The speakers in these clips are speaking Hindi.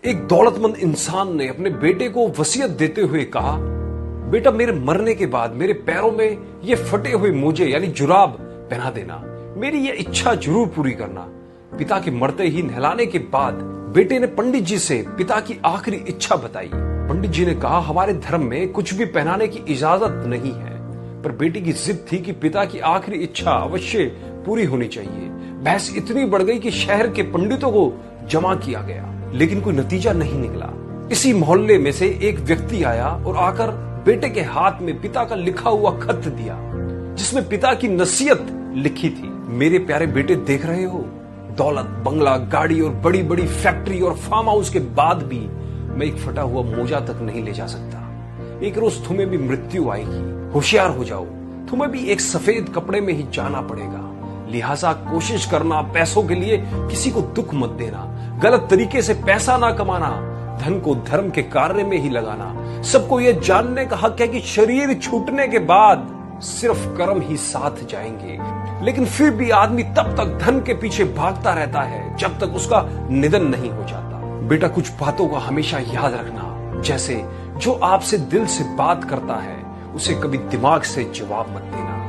एक दौलतमंद इंसान ने अपने बेटे को वसीयत देते हुए कहा, बेटा मेरे मरने के बाद मेरे पैरों में ये फटे हुए मोजे यानी जुराब पहना देना, मेरी ये इच्छा जरूर पूरी करना। पिता के मरते ही नहलाने के बाद बेटे ने पंडित जी से पिता की आखिरी इच्छा बताई। पंडित जी ने कहा, हमारे धर्म में कुछ भी पहनाने की इजाजत नहीं है, पर बेटी की जिद थी कि पिता की आखिरी इच्छा अवश्य पूरी होनी चाहिए। बहस इतनी बढ़ गई कि शहर के पंडितों को जमा किया गया, लेकिन कोई नतीजा नहीं निकला। इसी मोहल्ले में से एक व्यक्ति आया और आकर बेटे के हाथ में पिता का लिखा हुआ खत दिया, जिसमें पिता की नसीहत लिखी थी। मेरे प्यारे बेटे, देख रहे हो, दौलत, बंगला, गाड़ी और बड़ी बड़ी फैक्ट्री और फार्म हाउस के बाद भी मैं एक फटा हुआ मोजा तक नहीं ले जा सकता। एक रोज तुम्हें भी मृत्यु आएगी, होशियार हो जाओ, तुम्हें भी एक सफेद कपड़े में ही जाना पड़ेगा। लिहाजा कोशिश करना, पैसों के लिए किसी को दुख मत देना, गलत तरीके से पैसा ना कमाना, धन को धर्म के कार्य में ही लगाना। सबको यह जानने का हक है कि शरीर छूटने के बाद सिर्फ कर्म ही साथ जाएंगे, लेकिन फिर भी आदमी तब तक धन के पीछे भागता रहता है जब तक उसका निधन नहीं हो जाता। बेटा, कुछ बातों का हमेशा याद रखना, जैसे जो आपसे दिल से बात करता है उसे कभी दिमाग से जवाब मत देना।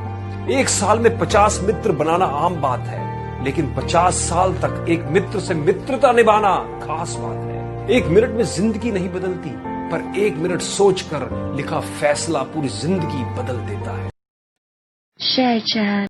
एक साल में 50 मित्र बनाना आम बात है, लेकिन 50 साल तक एक मित्र से मित्रता निभाना खास बात है। एक मिनट में जिंदगी नहीं बदलती, पर एक मिनट सोचकर लिखा फैसला पूरी जिंदगी बदल देता है। Share chat.